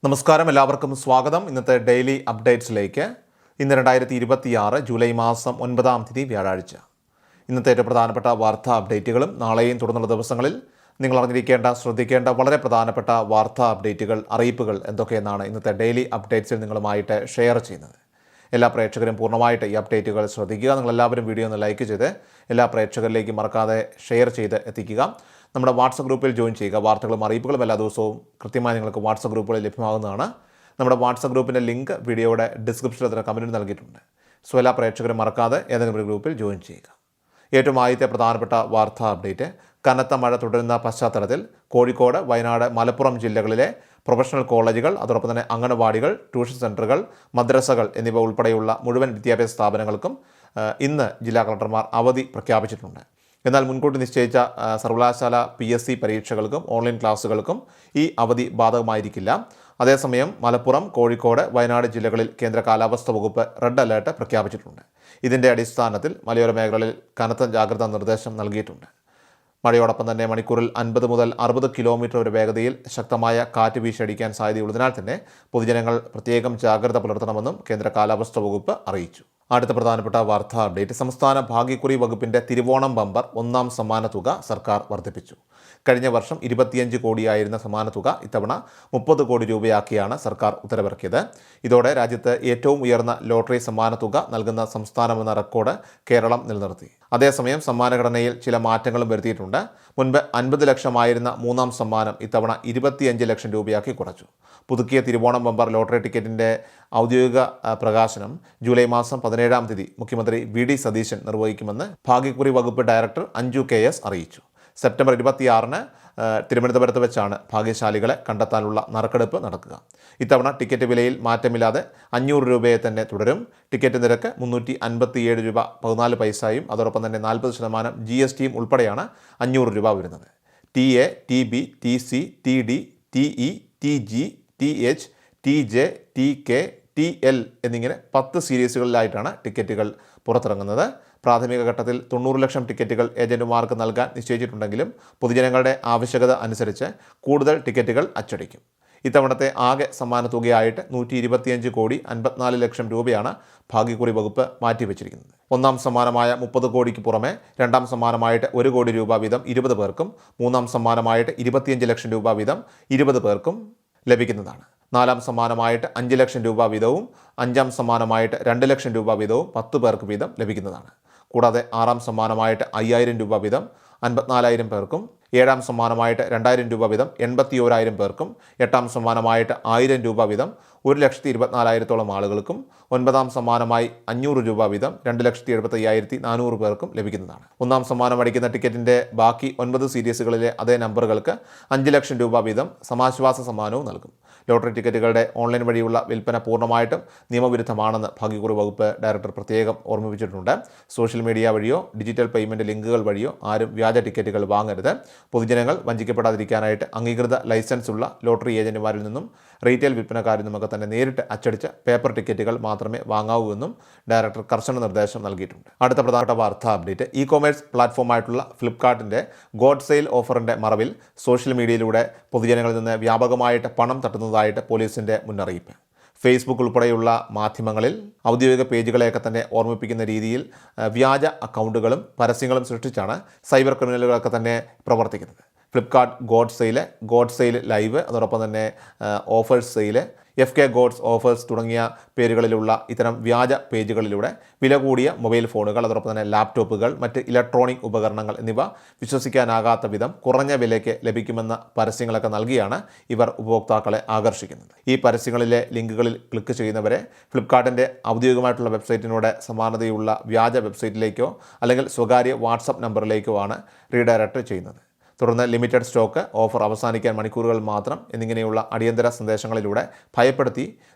നമസ്കാരം, എല്ലാവർക്കും സ്വാഗതം. ഇന്നത്തെ ഡെയിലി അപ്ഡേറ്റ്സിലേക്ക്. ഇന്ന് 2026 ജൂലൈ മാസം 9-ാം തീയതി വ്യാഴാഴ്ച. ഇന്നത്തെ ഏറ്റവും പ്രധാനപ്പെട്ട വാർത്താ അപ്ഡേറ്റുകളും നാളെയും തുടർന്നുള്ള ദിവസങ്ങളിൽ നിങ്ങൾ അറിഞ്ഞിരിക്കേണ്ട, ശ്രദ്ധിക്കേണ്ട വളരെ പ്രധാനപ്പെട്ട വാർത്താ അപ്ഡേറ്റുകൾ, അറിയിപ്പുകൾ എന്തൊക്കെയെന്നാണ് ഇന്നത്തെ ഡെയിലി അപ്ഡേറ്റ്സിൽ നിങ്ങളുമായിട്ട് ഷെയർ ചെയ്യുന്നത്. എല്ലാ പ്രേക്ഷകരും പൂർണ്ണമായിട്ട് ഈ അപ്ഡേറ്റുകൾ ശ്രദ്ധിക്കുക. നിങ്ങളെല്ലാവരും വീഡിയോ ഒന്ന് ലൈക്ക് ചെയ്ത് എല്ലാ പ്രേക്ഷകരിലേക്കും മറക്കാതെ ഷെയർ ചെയ്ത് എത്തിക്കുക. നമ്മുടെ വാട്സപ്പ് ഗ്രൂപ്പിൽ ജോയിൻ ചെയ്യുക. വാർത്തകളും അറിയിപ്പുകളും എല്ലാ ദിവസവും കൃത്യമായി നിങ്ങൾക്ക് വാട്സപ്പ് ഗ്രൂപ്പുകളിൽ ലഭ്യമാകുന്നതാണ്. നമ്മുടെ വാട്സപ്പ് ഗ്രൂപ്പിൻ്റെ ലിങ്ക് വീഡിയോയുടെ ഡിസ്ക്രിപ്ഷനിൽ അതിന് കമൻറ്റ് നൽകിയിട്ടുണ്ട്. സോ എല്ലാ പ്രേക്ഷകരും മറക്കാതെ ഏതെങ്കിലും ഒരു ഗ്രൂപ്പിൽ ജോയിൻ ചെയ്യുക. ഏറ്റവും ആദ്യത്തെ പ്രധാനപ്പെട്ട വാർത്താ അപ്ഡേറ്റ്, കനത്ത മഴ തുടരുന്ന പശ്ചാത്തലത്തിൽ കോഴിക്കോട്, വയനാട്, മലപ്പുറം ജില്ലകളിലെ പ്രൊഫഷണൽ കോളേജുകൾ, അതോടൊപ്പം തന്നെ അംഗനവാടികൾ, ട്യൂഷൻ സെൻ്ററുകൾ, മദ്രസകൾ എന്നിവ ഉൾപ്പെടെയുള്ള മുഴുവൻ വിദ്യാഭ്യാസ സ്ഥാപനങ്ങൾക്കും ഇന്ന് ജില്ലാ കളക്ടർമാർ അവധി പ്രഖ്യാപിച്ചിട്ടുണ്ട്. എന്നാൽ മുൻകൂട്ടി നിശ്ചയിച്ച സർവകലാശാല PSC പരീക്ഷകൾക്കും ഓൺലൈൻ ക്ലാസ്സുകൾക്കും ഈ അവധി ബാധകമായിരിക്കില്ല. അതേസമയം മലപ്പുറം, കോഴിക്കോട്, വയനാട് ജില്ലകളിൽ കേന്ദ്ര കാലാവസ്ഥാ വകുപ്പ് റെഡ് അലേർട്ട് പ്രഖ്യാപിച്ചിട്ടുണ്ട്. ഇതിൻ്റെ അടിസ്ഥാനത്തിൽ മലയോര മേഖലകളിൽ കനത്ത ജാഗ്രതാ നിർദ്ദേശം നൽകിയിട്ടുണ്ട്. മഴയോടൊപ്പം തന്നെ മണിക്കൂറിൽ 50 മുതൽ 60 കിലോമീറ്റർ വരെ വേഗതയിൽ ശക്തമായ കാറ്റ് വീശിയടിക്കാൻ സാധ്യതയുള്ളതിനാൽ തന്നെ പൊതുജനങ്ങൾ പ്രത്യേകം ജാഗ്രത പുലർത്തണമെന്നും കേന്ദ്ര കാലാവസ്ഥാ വകുപ്പ് അറിയിച്ചു. അടുത്ത പ്രധാനപ്പെട്ട വാർത്താ അപ്ഡേറ്റ്, സംസ്ഥാന ഭാഗ്യക്കുറി വകുപ്പിൻ്റെ തിരുവോണം ബമ്പർ ഒന്നാം സമ്മാന തുക സർക്കാർ വർദ്ധിപ്പിച്ചു. കഴിഞ്ഞ വർഷം 25 കോടിയായിരുന്ന സമ്മാന തുക ഇത്തവണ 30 കോടി രൂപയാക്കിയാണ് സർക്കാർ ഉത്തരവിറക്കിയത്. ഇതോടെ രാജ്യത്ത് ഏറ്റവും ഉയർന്ന ലോട്ടറി സമ്മാന തുക നൽകുന്ന സംസ്ഥാനമെന്ന റെക്കോർഡ് കേരളം നിലനിർത്തി. അതേസമയം സമ്മാനഘടനയിൽ ചില മാറ്റങ്ങളും വരുത്തിയിട്ടുണ്ട്. മുൻപ് 50 ലക്ഷമായിരുന്ന മൂന്നാം സമ്മാനം ഇത്തവണ 25 ലക്ഷം രൂപയാക്കി കുറച്ചു. പുതുക്കിയ തിരുവോണം ബമ്പർ ലോട്ടറി ടിക്കറ്റിൻ്റെ ഔദ്യോഗിക പ്രകാശനം ജൂലൈ മാസം 17-ാം തീയതി മുഖ്യമന്ത്രി VD സതീശൻ നിർവഹിക്കുമെന്ന് ഭാഗ്യക്കുറി വകുപ്പ് ഡയറക്ടർ അഞ്ജു KS അറിയിച്ചു. സെപ്റ്റംബർ 26-ന് തിരുവനന്തപുരത്ത് വെച്ചാണ് ഭാഗ്യശാലികളെ കണ്ടെത്താനുള്ള നറുക്കെടുപ്പ് നടക്കുക. ഇത്തവണ ടിക്കറ്റ് വിലയിൽ മാറ്റമില്ലാതെ 500 രൂപയെ തന്നെ തുടരും. ടിക്കറ്റ് നിരക്ക് 357 രൂപ 14 പൈസയും അതോടൊപ്പം തന്നെ 40% GSTയും ഉൾപ്പെടെയാണ് 500 രൂപ വരുന്നത്. TA, TB, TC, TD, TE, TG, TH, TJ, TK, TL എന്നിങ്ങനെ 10 സീരീസുകളിലായിട്ടാണ് ടിക്കറ്റുകൾ പുറത്തിറങ്ങുന്നത്. പ്രാഥമിക ഘട്ടത്തിൽ 90 ലക്ഷം ടിക്കറ്റുകൾ ഏജന്റുമാർക്ക് നൽകാൻ നിശ്ചയിച്ചിട്ടുണ്ടെങ്കിലും പൊതുജനങ്ങളുടെ ആവശ്യകത അനുസരിച്ച് കൂടുതൽ ടിക്കറ്റുകൾ അച്ചടിക്കും. ഇത്തവണത്തെ ആകെ സമ്മാന തുകയായിട്ട് 125 കോടി 54 ലക്ഷം രൂപയാണ് ഭാഗ്യക്കുറി വകുപ്പ് മാറ്റിവെച്ചിരിക്കുന്നത്. ഒന്നാം സമ്മാനമായ 30 കോടിക്ക് പുറമെ രണ്ടാം സമ്മാനമായിട്ട് 1 കോടി രൂപ വീതം 20 പേർക്കും, മൂന്നാം സമ്മാനമായിട്ട് 25 ലക്ഷം രൂപ വീതം 20 പേർക്കും ലഭിക്കുന്നതാണ്. നാലാം സമ്മാനമായിട്ട് 5 ലക്ഷം രൂപ വീതവും അഞ്ചാം സമ്മാനമായിട്ട് 2 ലക്ഷം രൂപ വീതവും 10 പേർക്ക് വീതം ലഭിക്കുന്നതാണ്. കൂടാതെ ആറാം സമ്മാനമായിട്ട് 5000 രൂപ വീതം 54,000 പേർക്കും, ഏഴാം സമ്മാനമായിട്ട് 2000 രൂപ വീതം 81,000 പേർക്കും, എട്ടാം സമ്മാനമായിട്ട് 1000 രൂപ വീതം 1,24,000-ഓളം ആളുകൾക്കും, ഒൻപതാം സമ്മാനമായി 500 രൂപ വീതം 2,75,400 പേർക്കും ലഭിക്കുന്നതാണ്. ഒന്നാം സമ്മാനം അടിക്കുന്ന ടിക്കറ്റിൻ്റെ ബാക്കി 9 സീരീസുകളിലെ അതേ നമ്പറുകൾക്ക് 5 ലക്ഷം രൂപ വീതം സമാശ്വാസ സമ്മാനവും നൽകും. ലോട്ടറി ടിക്കറ്റുകളുടെ ഓൺലൈൻ വഴിയുള്ള വിൽപ്പന പൂർണ്ണമായിട്ടും നിയമവിരുദ്ധമാണെന്ന് ഭാഗ്യക്കുറി വകുപ്പ് ഡയറക്ടർ പ്രത്യേകം ഓർമ്മിപ്പിച്ചിട്ടുണ്ട്. സോഷ്യൽ മീഡിയ വഴിയോ ഡിജിറ്റൽ പേയ്മെൻറ്റ് ലിങ്കുകൾ വഴിയോ ആരും വ്യാജ ടിക്കറ്റുകൾ വാങ്ങരുത്. പൊതുജനങ്ങൾ വഞ്ചിക്കപ്പെടാതിരിക്കാനായിട്ട് അംഗീകൃത ലൈസൻസ് ഉള്ള ലോട്ടറി ഏജന്റുമാരിൽ നിന്നും റീറ്റെയിൽ വിൽപ്പനക്കാരിൽ നിന്നുമൊക്കെ തന്നെ നേരിട്ട് അച്ചടിച്ച പേപ്പർ ടിക്കറ്റുകൾ മാത്രമേ വാങ്ങാവൂ എന്നും ഡയറക്ടർ കർശന നിർദ്ദേശം നൽകിയിട്ടുണ്ട്. അടുത്ത പ്രധാനപ്പെട്ട വാർത്താ അപ്ഡേറ്റ്, ഇ-കൊമേഴ്സ് പ്ലാറ്റ്ഫോമായിട്ടുള്ള ഫ്ലിപ്കാർട്ടിൻ്റെ ഗോഡ് സെയിൽ ഓഫറിൻ്റെ മറവിൽ സോഷ്യൽ മീഡിയയിലൂടെ പൊതുജനങ്ങളിൽ നിന്ന് വ്യാപകമായിട്ട് പണം തട്ടുന്നതായിട്ട് പോലീസിൻ്റെ മുന്നറിയിപ്പ്. ഫേസ്ബുക്ക് ഉൾപ്പെടെയുള്ള മാധ്യമങ്ങളിൽ ഔദ്യോഗിക പേജുകളെയൊക്കെ തന്നെ ഓർമ്മിപ്പിക്കുന്ന രീതിയിൽ വ്യാജ അക്കൗണ്ടുകളും പരസ്യങ്ങളും സൃഷ്ടിച്ചാണ് സൈബർ ക്രിമിനലുകളൊക്കെ തന്നെ പ്രവർത്തിക്കുന്നത്. ഫ്ലിപ്കാർട്ട് ഗോഡ് സെയിൽ ലൈവ്, അതോടൊപ്പം തന്നെ ഓഫേഴ്സ് സെയിൽ, FK ഗോഡ്സ് ഓഫേഴ്സ് തുടങ്ങിയ പേരുകളിലുള്ള ഇത്തരം വ്യാജ പേജുകളിലൂടെ വില കൂടിയ മൊബൈൽ ഫോണുകൾ, അതോടൊപ്പം തന്നെ ലാപ്ടോപ്പുകൾ, മറ്റ് ഇലക്ട്രോണിക് ഉപകരണങ്ങൾ എന്നിവ വിശ്വസിക്കാനാകാത്ത വിധം കുറഞ്ഞ വിലയ്ക്ക് ലഭിക്കുമെന്ന പരസ്യങ്ങളൊക്കെ നൽകിയാണ് ഇവർ ഉപഭോക്താക്കളെ ആകർഷിക്കുന്നത്. ഈ പരസ്യങ്ങളിലെ ലിങ്കുകളിൽ ക്ലിക്ക് ചെയ്യുന്നവരെ ഫ്ലിപ്കാർട്ടിൻ്റെ ഔദ്യോഗികമായിട്ടുള്ള വെബ്സൈറ്റിനോട് സമാനതയുള്ള വ്യാജ വെബ്സൈറ്റിലേക്കോ അല്ലെങ്കിൽ സ്വകാര്യ വാട്സപ്പ് നമ്പറിലേക്കോ ആണ് റീഡയറക്റ്റ് ചെയ്യുന്നത്. തുടർന്ന് ലിമിറ്റഡ് സ്റ്റോക്ക്, ഓഫർ അവസാനിക്കാൻ മണിക്കൂറുകൾ മാത്രം എന്നിങ്ങനെയുള്ള അടിയന്തര സന്ദേശങ്ങളിലൂടെ ഭയപ്പെടുത്തി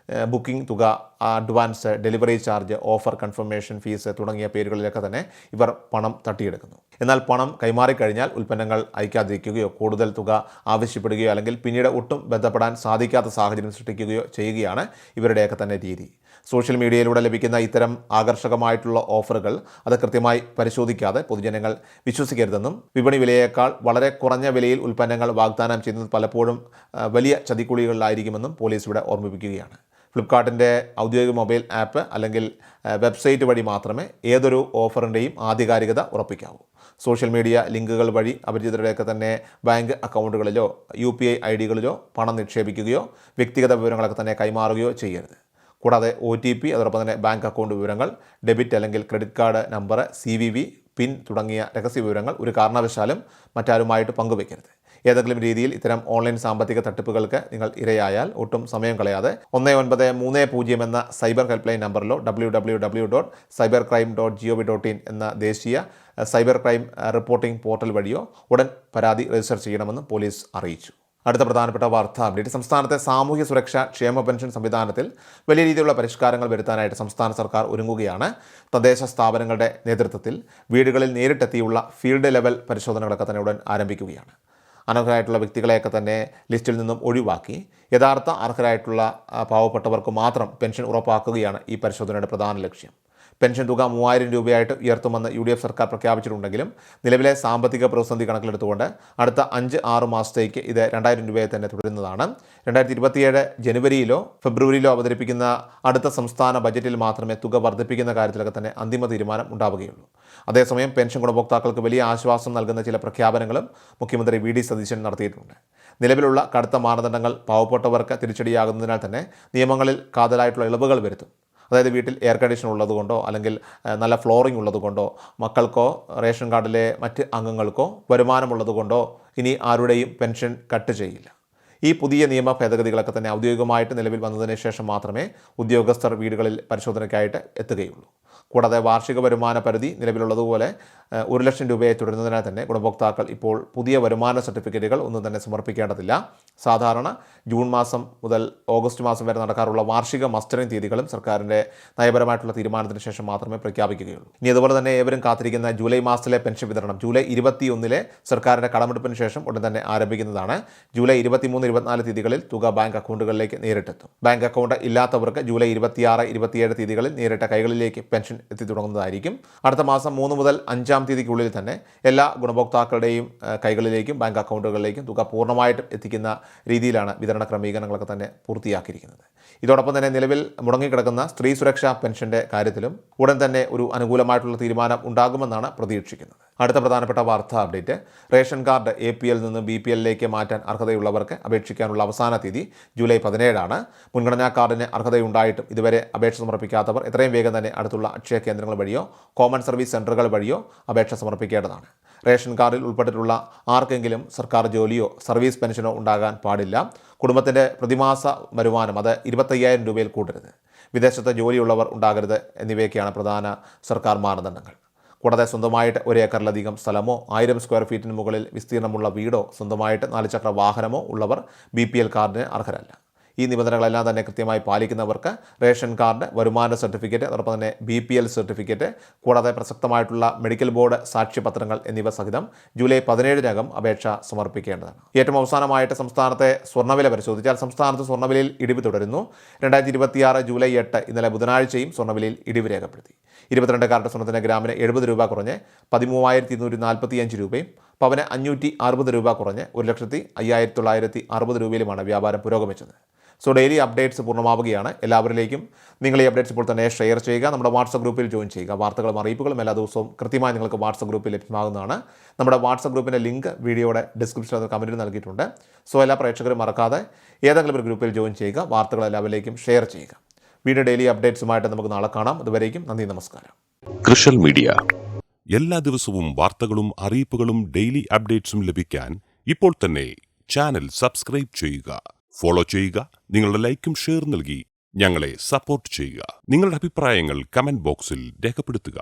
ബുക്കിംഗ് തുക, advance, delivery charge, offer confirmation fees തുടങ്ങിയ പേരുകളിലൊക്കെ തന്നെ ഇവർ പണം തട്ടിയെടുക്കുന്നു. എന്നാൽ പണം കൈമാറിക്കഴിഞ്ഞാൽ ഉൽപ്പന്നങ്ങൾ അയക്കാതിരിക്കുകയോ കൂടുതൽ തുക ആവശ്യപ്പെടുകയോ അല്ലെങ്കിൽ പിന്നീട് ഒട്ടും ബന്ധപ്പെടാൻ സാധിക്കാത്ത സാഹചര്യം സൃഷ്ടിക്കുകയോ ചെയ്യുകയാണ് ഇവരുടെയൊക്കെ തന്നെ രീതി. സോഷ്യൽ മീഡിയയിലൂടെ ലഭിക്കുന്ന ഇത്തരം ആകർഷകമായിട്ടുള്ള ഓഫറുകൾ അത് കൃത്യമായി പരിശോധിക്കാതെ പൊതുജനങ്ങൾ വിശ്വസിക്കരുതെന്നും വിപണി വിലയേക്കാൾ വളരെ കുറഞ്ഞ വിലയിൽ ഉൽപ്പന്നങ്ങൾ വാഗ്ദാനം ചെയ്യുന്നത് പലപ്പോഴും വലിയ ചതിക്കുഴികളിലായിരിക്കുമെന്നും പോലീസ് ഇവിടെ ഓർമ്മിപ്പിക്കുകയാണ്. ഫ്ലിപ്കാർട്ടിൻ്റെ ഔദ്യോഗിക മൊബൈൽ ആപ്പ് അല്ലെങ്കിൽ വെബ്സൈറ്റ് വഴി മാത്രമേ ഏതൊരു ഓഫറിൻ്റെയും ആധികാരികത ഉറപ്പിക്കാവൂ. സോഷ്യൽ മീഡിയ ലിങ്കുകൾ വഴി അപരിചിതരുടെയൊക്കെ തന്നെ ബാങ്ക് അക്കൗണ്ടുകളിലോ UPI ID-കളിലോ പണം നിക്ഷേപിക്കുകയോ വ്യക്തിഗത വിവരങ്ങളൊക്കെ തന്നെ കൈമാറുകയോ ചെയ്യരുത്. കൂടാതെ OTP, അതോടൊപ്പം തന്നെ ബാങ്ക് അക്കൗണ്ട് വിവരങ്ങൾ, ഡെബിറ്റ് അല്ലെങ്കിൽ ക്രെഡിറ്റ് കാർഡ് നമ്പർ, CVV, പിൻ തുടങ്ങിയ രഹസ്യ വിവരങ്ങൾ ഒരു കാരണവശാലും മറ്റാരുമായിട്ട് പങ്കുവയ്ക്കരുത്. ഏതെങ്കിലും രീതിയിൽ ഇത്തരം ഓൺലൈൻ സാമ്പത്തിക തട്ടിപ്പുകൾക്ക് നിങ്ങൾ ഇരയായാൽ ഒട്ടും സമയം കളയാതെ 1930 എന്ന സൈബർ ഹെൽപ്പ് ലൈൻ നമ്പറിലോ www.cybercrime.gov.in എന്ന ദേശീയ സൈബർ ക്രൈം റിപ്പോർട്ടിംഗ് പോർട്ടൽ വഴിയോ ഉടൻ പരാതി രജിസ്റ്റർ ചെയ്യണമെന്ന് പോലീസ് അറിയിച്ചു. അടുത്ത പ്രധാനപ്പെട്ട വാർത്താ അപ്ഡേറ്റ്. സംസ്ഥാനത്തെ സാമൂഹ്യ സുരക്ഷാ ക്ഷേമ പെൻഷൻ സംവിധാനത്തിൽ വലിയ രീതിയിലുള്ള പരിഷ്കാരങ്ങൾ വരുത്താനായിട്ട് സംസ്ഥാന സർക്കാർ ഒരുങ്ങുകയാണ്. തദ്ദേശ സ്ഥാപനങ്ങളുടെ നേതൃത്വത്തിൽ വീടുകളിൽ നേരിട്ടെത്തിയുള്ള ഫീൽഡ് ലെവൽ പരിശോധനകളൊക്കെ തന്നെ ഉടൻ ആരംഭിക്കുകയാണ്. അനർഹരായിട്ടുള്ള വ്യക്തികളെയൊക്കെ തന്നെ ലിസ്റ്റിൽ നിന്നും ഒഴിവാക്കി യഥാർത്ഥ അർഹരായിട്ടുള്ള പാവപ്പെട്ടവർക്ക് മാത്രം പെൻഷൻ ഉറപ്പാക്കുകയാണ് ഈ പരിശോധനയുടെ പ്രധാന ലക്ഷ്യം. പെൻഷൻ തുക 3000 രൂപയായിട്ട് ഉയർത്തുമെന്ന് UDF സർക്കാർ പ്രഖ്യാപിച്ചിട്ടുണ്ടെങ്കിലും നിലവിലെ സാമ്പത്തിക പ്രതിസന്ധി കണക്കിലെടുത്തുകൊണ്ട് അടുത്ത 5-6 മാസത്തേക്ക് ഇത് 2000 രൂപയെ തന്നെ തുടരുന്നതാണ്. 2027 ജനുവരിയിലോ ഫെബ്രുവരിയിലോ അവതരിപ്പിക്കുന്ന അടുത്ത സംസ്ഥാന ബജറ്റിൽ മാത്രമേ തുക വർദ്ധിപ്പിക്കുന്ന കാര്യത്തിലൊക്കെ തന്നെ അന്തിമ തീരുമാനം ഉണ്ടാവുകയുള്ളൂ. അതേസമയം പെൻഷൻ ഗുണഭോക്താക്കൾക്ക് വലിയ ആശ്വാസം നൽകുന്ന ചില പ്രഖ്യാപനങ്ങളും മുഖ്യമന്ത്രി VD സതീശൻ നടത്തിയിട്ടുണ്ട്. നിലവിലുള്ള കടുത്ത മാനദണ്ഡങ്ങൾ പാവപ്പെട്ടവർക്ക് തിരിച്ചടിയാകുന്നതിനാൽ തന്നെ നിയമങ്ങളിൽ കാതലായിട്ടുള്ള ഇളവുകൾ വരുത്തും. അതായത് വീട്ടിൽ എയർ കണ്ടീഷൻ ഉള്ളതുകൊണ്ടോ അല്ലെങ്കിൽ നല്ല ഫ്ലോറിംഗ് ഉള്ളതുകൊണ്ടോ മക്കൾക്കോ റേഷൻ കാർഡിലെ മറ്റ് അംഗങ്ങൾക്കോ വരുമാനമുള്ളതുകൊണ്ടോ ഇനി ആരുടെയും പെൻഷൻ കട്ട് ചെയ്യില്ല. ഈ പുതിയ നിയമ ഭേദഗതികളൊക്കെ തന്നെ ഔദ്യോഗികമായിട്ട് നിലവിൽ വന്നതിന് ശേഷം മാത്രമേ ഉദ്യോഗസ്ഥർ വീടുകളിൽ പരിശോധനയ്ക്കായിട്ട് എത്തുകയുള്ളൂ. കൂടാതെ വാർഷിക വരുമാന പരിധി നിലവിലുള്ളതുപോലെ 1,00,000 രൂപയെ തുടരുന്നതിനാൽ തന്നെ ഗുണഭോക്താക്കൾ ഇപ്പോൾ പുതിയ വരുമാന സർട്ടിഫിക്കറ്റുകൾ ഒന്നും തന്നെ സമർപ്പിക്കേണ്ടതില്ല. സാധാരണ ജൂൺ മാസം മുതൽ ഓഗസ്റ്റ് മാസം വരെ നടക്കാറുള്ള വാർഷിക മസ്റ്ററിംഗ് തീയതികളും സർക്കാരിൻ്റെ നയപരമായിട്ടുള്ള തീരുമാനത്തിന് ശേഷം മാത്രമേ പ്രഖ്യാപിക്കുകയുള്ളൂ. ഇനി അതുപോലെ തന്നെ ഏവരും കാത്തിരിക്കുന്ന ജൂലൈ മാസത്തിലെ പെൻഷൻ വിതരണം ജൂലൈ 21 സർക്കാരിൻ്റെ കടമെടുപ്പിന് ശേഷം ഉടൻ തന്നെ ആരംഭിക്കുന്നതാണ്. ജൂലൈ 23-24 തീയതികളിൽ തുക ബാങ്ക് അക്കൗണ്ടുകളിലേക്ക് നേരിട്ടെത്തും. ബാങ്ക് അക്കൗണ്ട് ഇല്ലാത്തവർക്ക് ജൂലൈ 26-27 തീയതികളിൽ നേരിട്ട കൈകളിലേക്ക് പെൻഷൻ എത്തി തുടങ്ങുന്നതായിരിക്കും. അടുത്ത മാസം 3 മുതൽ 5 തീയതിക്കുള്ളിൽ തന്നെ എല്ലാ ഗുണഭോക്താക്കളുടെയും കൈകളിലേക്കും ബാങ്ക് അക്കൗണ്ടുകളിലേക്കും തുക പൂർണ്ണമായിട്ടും എത്തിക്കുന്ന രീതിയിലാണ് വിതരണ ക്രമീകരണങ്ങളൊക്കെ തന്നെ പൂർത്തിയാക്കിയിരിക്കുന്നത്. ഇതോടൊപ്പം തന്നെ നിലവിൽ മുടങ്ങിക്കിടക്കുന്ന സ്ത്രീ സുരക്ഷാ പെൻഷന്റെ കാര്യത്തിലും ഉടൻ തന്നെ ഒരു അനുകൂലമായിട്ടുള്ള തീരുമാനം ഉണ്ടാകുമെന്നാണ് പ്രതീക്ഷിക്കുന്നത്. അടുത്ത പ്രധാനപ്പെട്ട വാർത്താ അപ്ഡേറ്റ്. റേഷൻ കാർഡ് APL നിന്ന് BPL-ലേക്ക് മാറ്റാൻ അർഹതയുള്ളവർക്ക് അപേക്ഷിക്കാനുള്ള അവസാന തീയതി ജൂലൈ 17 മുൻഗണനാ കാർഡിന് അർഹതയുണ്ടായിട്ടും ഇതുവരെ അപേക്ഷ സമർപ്പിക്കാത്തവർ എത്രയും വേഗം തന്നെ അടുത്തുള്ള അക്ഷയ കേന്ദ്രങ്ങൾ വഴിയോ കോമൺ സർവീസ് സെൻ്ററുകൾ വഴിയോ അപേക്ഷ സമർപ്പിക്കേണ്ടതാണ്. റേഷൻ കാർഡിൽ ഉൾപ്പെട്ടിട്ടുള്ള ആർക്കെങ്കിലും സർക്കാർ ജോലിയോ സർവീസ് പെൻഷനോ ഉണ്ടാകാൻ പാടില്ല. കുടുംബത്തിൻ്റെ പ്രതിമാസ വരുമാനം അത് 25,000 രൂപയിൽ കൂട്ടരുത്. വിദേശത്ത് ജോലിയുള്ളവർ ഉണ്ടാകരുത് എന്നിവയൊക്കെയാണ് പ്രധാന സർക്കാർ മാനദണ്ഡങ്ങൾ. കൂടാതെ സ്വന്തമായിട്ട് 1 ഏക്കറിലധികം സ്ഥലമോ 1000 സ്ക്വയർ ഫീറ്റിന് മുകളിൽ വിസ്തീർണമുള്ള വീടോ സ്വന്തമായിട്ട് 4 ചക്ര വാഹനമോ ഉള്ളവർ BPL കാർഡിന് അർഹരല്ല. ഈ നിബന്ധനകളെല്ലാം തന്നെ കൃത്യമായി പാലിക്കുന്നവർക്ക് റേഷൻ കാർഡ്, വരുമാന സർട്ടിഫിക്കറ്റ്, അതോടൊപ്പം തന്നെ BPL സർട്ടിഫിക്കറ്റ്, കൂടാതെ പ്രസക്തമായിട്ടുള്ള മെഡിക്കൽ ബോർഡ് സാക്ഷ്യപത്രങ്ങൾ എന്നിവ സഹിതം ജൂലൈ 17 അപേക്ഷ സമർപ്പിക്കേണ്ടതാണ്. ഏറ്റവും അവസാനമായിട്ട് സംസ്ഥാനത്തെ സ്വർണ്ണവില പരിശോധിച്ചാൽ സംസ്ഥാനത്ത് സ്വർണ്ണവിലയിൽ ഇടിവ് തുടരുന്നു. 2026 ജൂലൈ 8 ഇന്നലെ ബുധനാഴ്ചയും സ്വർണ്ണവിലയിൽ ഇടിവ് രേഖപ്പെടുത്തി. 22 കാരറ്റ് സ്വർണ്ണത്തിന് ഗ്രാമിന് 70 രൂപ കുറഞ്ഞ് 13,245 രൂപയും പവന് 560 രൂപ കുറഞ്ഞ് 1,05,960 രൂപയിലുമാണ് വ്യാപാരം പുരോഗമിച്ചത്. സോ ഡെയിലി അപ്ഡേറ്റ്സ് പൂർണ്ണമാവുകയാണ്. എല്ലാവരിലേക്കും നിങ്ങൾ ഈ അപ്ഡേറ്റ്സ് ഇപ്പോൾ തന്നെ ഷെയർ ചെയ്യുക. നമ്മുടെ വാട്സപ്പ് ഗ്രൂപ്പിൽ ജോയിൻ ചെയ്യുക. വാർത്തകളും അറിയിപ്പുകളും എല്ലാ ദിവസവും കൃത്യമായി നിങ്ങൾക്ക് വാട്സപ്പ് ഗ്രൂപ്പിൽ ലഭ്യമാകുന്നതാണ്. നമ്മുടെ വാട്സപ്പ് ഗ്രൂപ്പിൻ്റെ ലിങ്ക് വീഡിയോയുടെ ഡിസ്ക്രിപ്ഷനിൽ കമൻറ്റിൽ നൽകിയിട്ടുണ്ട്. സോ എല്ലാ പ്രേക്ഷകരും മറക്കാതെ ഏതെങ്കിലും ഒരു ഗ്രൂപ്പിൽ ജോയിൻ ചെയ്യുക. വാർത്തകൾ എല്ലാവരിലേക്കും ഷെയർ ചെയ്യുക. വീഡിയോ ഡെയിലി അപ്ഡേറ്റ്സുമായിട്ട് നമുക്ക് നാളെ കാണാം. അതുവരേക്കും നന്ദി, നമസ്കാരം. കൃഷൽ മീഡിയ എല്ലാ ദിവസവും വാർത്തകളും അറിയിപ്പുകളും ഡെയിലി അപ്ഡേറ്റ്സും ലഭിക്കാൻ ഇപ്പോൾ തന്നെ ചാനൽ സബ്സ്ക്രൈബ് ചെയ്യുക, ഫോളോ ചെയ്യുക. നിങ്ങളുടെ ലൈക്കും ഷെയർ നൽകി ഞങ്ങളെ സപ്പോർട്ട് ചെയ്യുക. നിങ്ങളുടെ അഭിപ്രായങ്ങൾ കമന്റ് ബോക്സിൽ രേഖപ്പെടുത്തുക.